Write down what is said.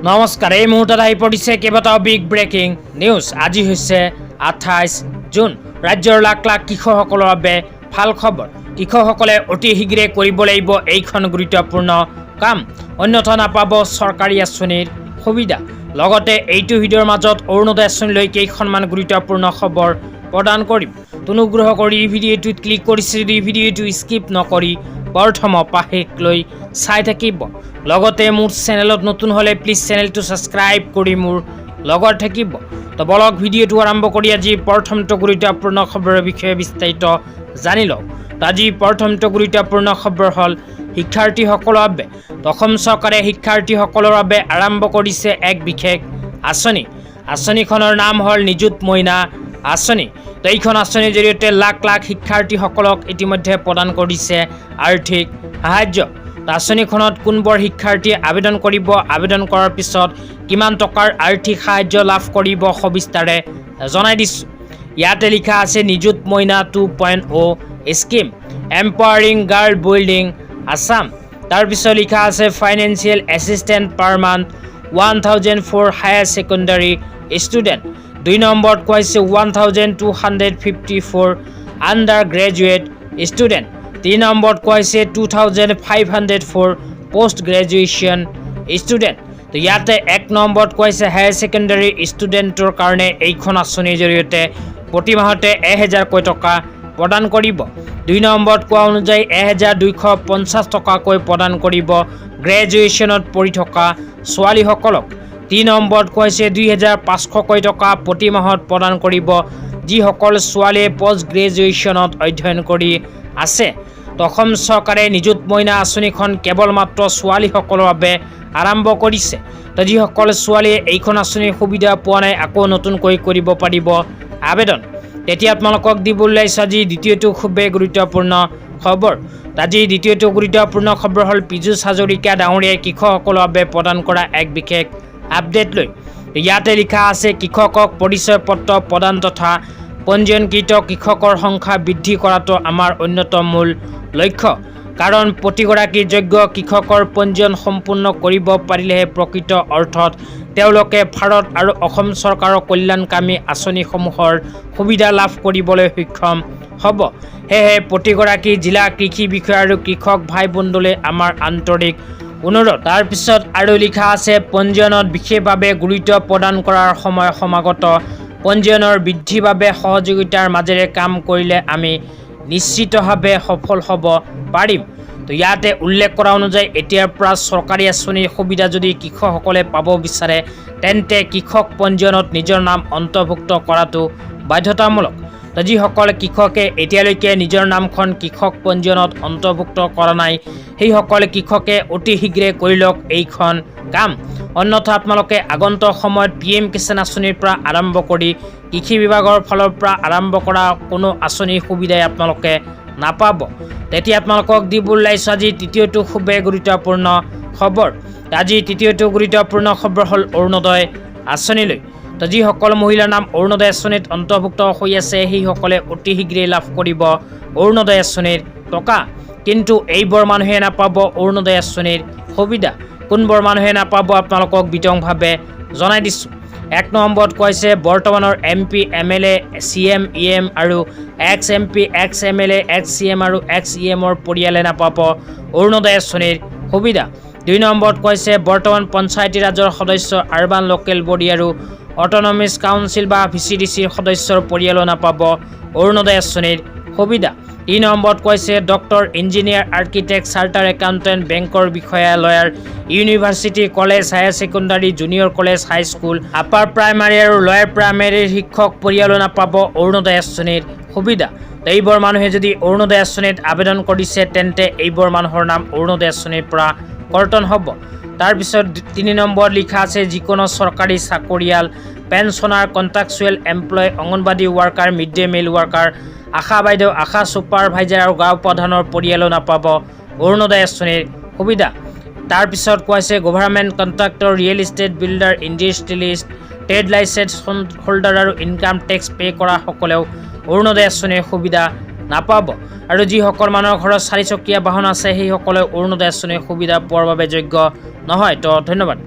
নমস্কাৰ, এই মুহূৰ্তত আহি পৰিছে কেইবাটাও বিগ ব্ৰেকিং নিউজ। আজি হৈছে 28 জুন। ৰাজ্যৰ লাখ লাখ কৃষকসকলৰ বাবে ভাল খবৰ। কৃষকসকলে অতি শীঘ্ৰে কৰিব লাগিব এইখন গুৰুত্বপূৰ্ণ কাম, অন্যথা নাপাব চৰকাৰী আঁচনিৰ সুবিধা। লগতে এইটো ভিডিঅ'ৰ মাজত অৰুণোদয় আঁচনিলৈ কেইখনমান গুৰুত্বপূৰ্ণ খবৰ প্ৰদান কৰিম। অনুগ্ৰহ কৰি ভিডিঅ'টোত ক্লিক কৰিছে যদি ভিডিঅ'টো স্কিপ নকৰি প্ৰথমৰ পৰা শেষলৈ চাই থাকিব। লগতে মোৰ চেনেলত নতুন হ'লে প্লিজ চেনেলটো ছাবস্ক্ৰাইব কৰি মোৰ লগত থাকিব। তো বলক ভিডিঅ'টো আৰম্ভ কৰি আজি প্ৰথমটো গুৰুত্বপূৰ্ণ খবৰৰ বিষয়ে বিস্তাৰিত জানি লওঁ। আজি প্ৰথমটো গুৰুত্বপূৰ্ণ খবৰ হ'ল শিক্ষাৰ্থীসকলৰ বাবে অসম চৰকাৰে শিক্ষাৰ্থীসকলৰ বাবে আৰম্ভ কৰিছে এক বিশেষ আঁচনি। আঁচনিখনৰ নাম হ'ল নিযুত মইনা আঁচনি। তো এইখন আঁচনিৰ জৰিয়তে লাখ লাখ শিক্ষাৰ্থীসকলক ইতিমধ্যে প্ৰদান কৰিছে আৰ্থিক সাহায্য। আঁচনিখনত কোনবোৰ শিক্ষাৰ্থীয়ে আবেদন কৰিব, আবেদন কৰাৰ পিছত কিমান টকাৰ আৰ্থিক সাহায্য লাভ কৰিব সবিস্তাৰে জনাই দিছোঁ। ইয়াতে লিখা আছে Nijut Moina 2.0 scheme empowering girl building Assam. তাৰপিছত লিখা আছে financial assistant per month 1000 for higher secondary student. 2 নম্বৰত কোৱা হৈছে 1250 ফৰ আণ্ডাৰ গ্ৰেজুৱেট ষ্টুডেণ্ট। 3 নম্বৰত কোৱা হৈছে 2500 ফৰ পোষ্ট গ্ৰেজুৱেশ্যন ষ্টুডেণ্ট। তো ইয়াতে 1 নম্বৰত কোৱা হৈছে হায়াৰ ছেকেণ্ডাৰী ষ্টুডেণ্টৰ কাৰণে এইখন আঁচনিৰ জৰিয়তে প্ৰতি মাহতে 1000কৈ টকা প্ৰদান কৰিব। 2 নম্বৰত কোৱা অনুযায়ী 1250 টকাকৈ প্ৰদান কৰিব গ্ৰেজুৱেশ্যনত পঢ়ি থকা ছোৱালীসকলক। 3 নম্বৰত কোৱা হৈছে 2500কৈ টকা প্ৰতি মাহত প্ৰদান কৰিব যিসকল ছোৱালীয়ে পোষ্ট গ্ৰেজুৱেশ্যনত অধ্যয়ন কৰি আছে। অসম চৰকাৰে নিযুত মইনা আঁচনিখন কেৱল মাত্ৰ ছোৱালীসকলৰ বাবে আৰম্ভ কৰিছে। তো যিসকল ছোৱালীয়ে এইখন আঁচনিৰ সুবিধা পোৱা নাই আকৌ নতুনকৈ কৰিব পাৰিব আবেদন। তেতিয়া আপোনালোকক দিবলৈ ওলাইছোঁ আজি দ্বিতীয়টো খুবেই গুৰুত্বপূৰ্ণ খবৰ। আজি দ্বিতীয়টো গুৰুত্বপূৰ্ণ খবৰ হ'ল পীযুষ হাজৰিকা ডাঙৰীয়াই কৃষকসকলৰ বাবে প্ৰদান কৰা এক বিশেষ আপডেট লৈ। ইয়াতে লিখা আছে কৃষকক পৰিচয় পত্ৰ প্ৰদান তথা পঞ্জীয়নকৃত কৃষকৰ সংখ্যা বৃদ্ধি কৰাটো আমাৰ অন্যতম মূল লক্ষ্য। কাৰণ প্ৰতিগৰাকী যোগ্য কৃষকৰ পঞ্জীয়ন সম্পূৰ্ণ কৰিব পাৰিলেহে প্ৰকৃত অৰ্থত তেওঁলোকে ভাৰত আৰু অসম চৰকাৰৰ কল্যাণকামী আঁচনিসমূহৰ সুবিধা লাভ কৰিবলৈ সক্ষম হ'ব। সেয়েহে প্ৰতিগৰাকী জিলা কৃষি বিষয়া আৰু কৃষক ভাই বন্ধুলৈ আমাৰ আন্তৰিক অনুৰোধ। তাৰপিছত আৰু লিখা আছে পঞ্জীয়নত বিশেষভাৱে গুৰুত্ব প্ৰদান কৰাৰ সময় সমাগত। পঞ্জীয়নৰ বৃদ্ধিৰ বাবে সহযোগিতাৰ মাজেৰে কাম কৰিলে আমি নিশ্চিতভাৱে সফল হ'ব পাৰিম। তো ইয়াতে উল্লেখ কৰা অনুযায়ী এতিয়াৰ পৰা চৰকাৰী আঁচনিৰ সুবিধা যদি কৃষকসকলে পাব বিচাৰে তেন্তে কৃষক পঞ্জীয়নত নিজৰ নাম অন্তৰ্ভুক্ত কৰাটো বাধ্যতামূলক। তো যিসকল কৃষকে এতিয়ালৈকে নিজৰ নামখন কৃষক পঞ্জীয়নত অন্তৰ্ভুক্ত কৰা নাই সেইসকল কৃষকে অতি শীঘ্ৰে কৰি লওক এইখন কাম। অন্যথা আপোনালোকে আগন্তুক সময়ত PM কিষাণ আঁচনিৰ পৰা আৰম্ভ কৰি কৃষি বিভাগৰ ফালৰ পৰা আৰম্ভ কৰা কোনো আঁচনিৰ সুবিধাই আপোনালোকে নাপাব। তেতিয়া আপোনালোকক দিবলৈ ওলাইছোঁ আজি তৃতীয়টো খুবেই গুৰুত্বপূৰ্ণ খবৰ। আজি তৃতীয়টো গুৰুত্বপূৰ্ণ খবৰ হ'ল অৰুণোদয় আঁচনিলৈ। তো যিসকল মহিলাৰ নাম অৰুণোদয় আঁচনিত অন্তৰ্ভুক্ত হৈ আছে সেইসকলে অতি শীঘ্ৰেই লাভ কৰিব অৰুণোদয় আঁচনিৰ টকা। কিন্তু এইবোৰ মানুহে নাপাব অৰুণোদয় আঁচনিৰ সুবিধা। কোনবোৰ মানুহে নাপাব আপোনালোকক বিতংভাৱে জনাই দিছোঁ। 1 নম্বৰত কৈছে বৰ্তমানৰ MP MLA CM EM আৰু ex MP ex MLA ex CM আৰু ex EMৰ পৰিয়ালে নাপাব অৰুণোদয় আঁচনিৰ সুবিধা। 2 নম্বৰত কৈছে বৰ্তমান পঞ্চায়তী ৰাজৰ সদস্য আৰবান লোকেল বডি আৰু অট'নমাছ কাউন্সিল বা VCDCৰ সদস্যৰ পৰিয়ালো নাপাব অৰুণোদয় আঁচনিৰ সুবিধা। 3 নম্বৰত কৈছে doctor engineer architect chartered accountant বেংকৰ বিষয়া lawyer university college higher secondary junior college high school upper primary আৰু লয়াৰ প্ৰাইমাৰীৰ শিক্ষক পৰিয়ালো নাপাব অৰুণোদয় আঁচনিৰ সুবিধা। এইবোৰ মানুহে যদি অৰুণোদয় আঁচনিত আবেদন কৰিছে তেন্তে এইবোৰ মানুহৰ নাম অৰুণোদয় আঁচনিৰ পৰা কৰ্তন হ'ব। তাৰপিছত 3 নম্বৰত লিখা আছে যিকোনো চৰকাৰী চাকৰিয়াল pensioner contractual employee anganwadi worker mid day meal worker ASHA বাইদেউ আশা ছুপাৰভাইজাৰ আৰু গাঁও প্ৰধানৰ পৰিয়ালো নাপাব অৰুণোদয় আঁচনিৰ সুবিধা। তাৰপিছত কোৱা হৈছে government contractor real estate builder industrialist trade license holder আৰু ইনকাম টেক্স পে' কৰাসকলেও অৰুণোদয় আঁচনিৰ সুবিধা নাপাব। আৰু যিসকল মানুহৰ ঘৰত 4 চকীয়া বাহন আছে সেইসকলে অৰুণোদয় আঁচনিৰ সুবিধা পোৱাৰ বাবে যোগ্য নহয়। তো ধন্যবাদ।